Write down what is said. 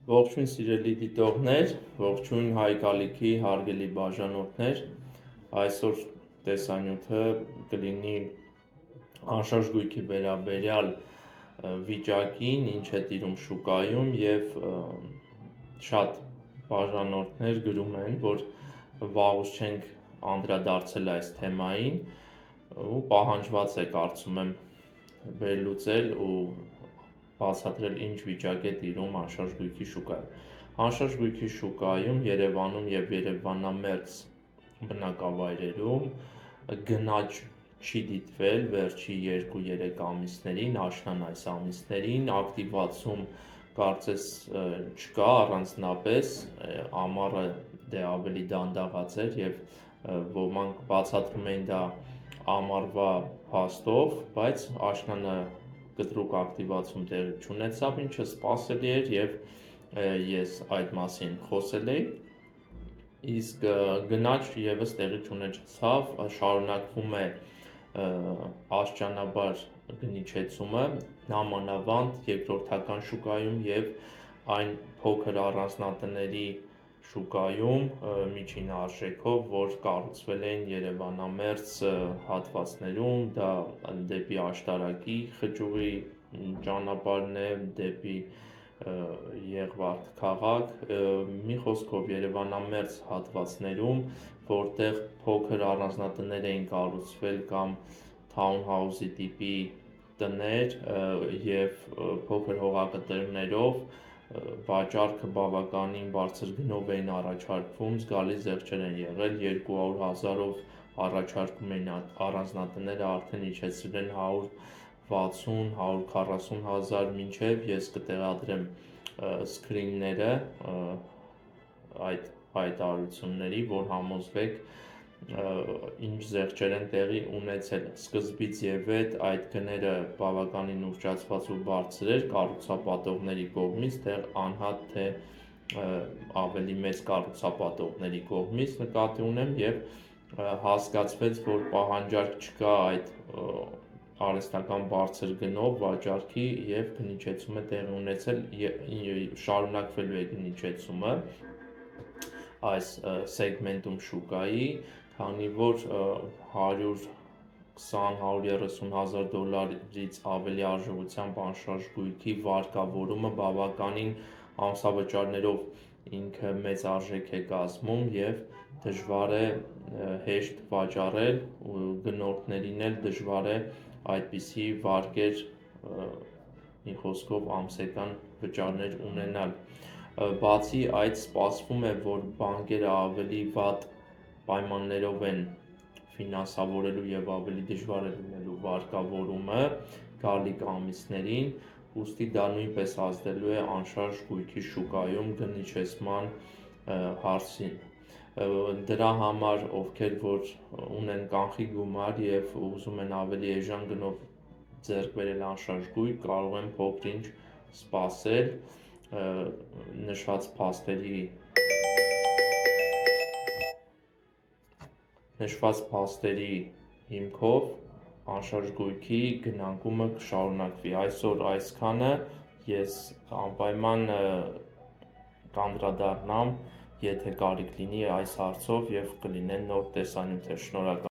Ողջույն սիրելի դիտողներ, ողջույն հայկալիքի հարգելի բաժանորդներ, այսօր տեսանյութը կլինի անշարժ գույքի վերաբերյալ վիճակին, ինչ է տիրում շուկայում և շատ բաժանորդներ գրում են, որ վաղուց չենք անդրադարձել այս թեմային ու պահանջված է կարծում եմ վերլուծել ու բացատրել ինչ վիճակ է տիրում անշարժ գույքի շուկայում։ Անշարժ գույքի շուկայում Երևանում և Երևանամերձ բնակավայրերում գնաճ չի դիտվել վերջի 2-3 ամիսներին, աշնան այս ամիսներին, ակտիվացում կարծես չկա առանձնապես, ամառը դե ավելի դանդաղացեր և ոմանք բացատրում էին դա ամառվա փաստով, բայց աշնանը կտրուկ ակտիվացում տեղի չունեցավ, ինչը սպասելի էր և ես այդ մասին խոսել էի, իսկ գնաճ ևս տեղի չունեցավ, շարունակվում է աստիճանաբար գնիչեցումը, նամանավանդ երկրորդական շուկայում և այն փոքր առանձնատների շուկայում միջին արժեքով, որ կառուցվել էին Երևանամերձ հատվածներում, դա դեպի Աշտարակի խճուղի ճանապարհն է, դեպի Եղվարդ քաղաք, մի խոսքով Երևանամերձ հատվածներում, որտեղ փոքր առանձնատներ էին կառուցվել կամ թաունհաուսի տիպի տներ և փոքր հողակտորներով վաճառքը բավականին բարձր գնով էին առաջարկվում, զգալի զեղչեր են եղել, 200,000-ով առաջարկում էին առանձնատները, արդեն իջեցրել են 160-140,000 մինչև ես կտեղադրեմ սկրինները այդ հայտարարությունների, որ համոզվեք ինչ զեղչեր են տեղի ունեցել։ Սկզբից ևեթ այդ գները բավականին ուռճացված ու բարձր էր կառուցապատողների կողմից, դեռ անհատ թե ավելի մեծ կառուցապատողների կողմից նկատի ունեմ և հասկացվեց, որ պահանջարկ չկա այդ արհեստական բարձր գնով վաճառքի և գնիչեցում է տեղի ունեցել, շարունակվելու է գնիչեցումը այս սեգմենտում շուկայի, քանի որ $120,000-130,000-ից ավելի արժողությամբ անշարժ գույքի վարկավորումը բավականին ամսավճարներով ինքը մեծ արժեք է կազմում և դժվար է հեշտ վաճառել ու գնորդներին էլ դժվար է այդպիսի վարկեր, մի խոսքով ամսական վճարներ ունենալ։ Բացի այդ սպասվում է, որ բանկերը ավելի վատ պայմաններով են ֆինանսավորելու և ավելի դժվար է լինելու վարկավորումը գալիք ամիսներին, ուստի դա նույնպես ազդելու է անշարժ գույքի շուկայում գնիչեցման հարցին։ Դրա համար, ովքեր որ ունեն կանխիկ գումար և ուզում են ավելի էժան գնով ձեռք բերել անշարժ գույք, կարող են փոքր-ինչ սպասել նշված փաստերի հիմքով անշարժ գույքի գնանկումը կշարունակվի։ Այսօր այսքանը, ես անպայման կանդրադառնամ, եթե կարիք լինի այս հարցով և կլինեն նոր տեսանյութեր։ Շնորհակալ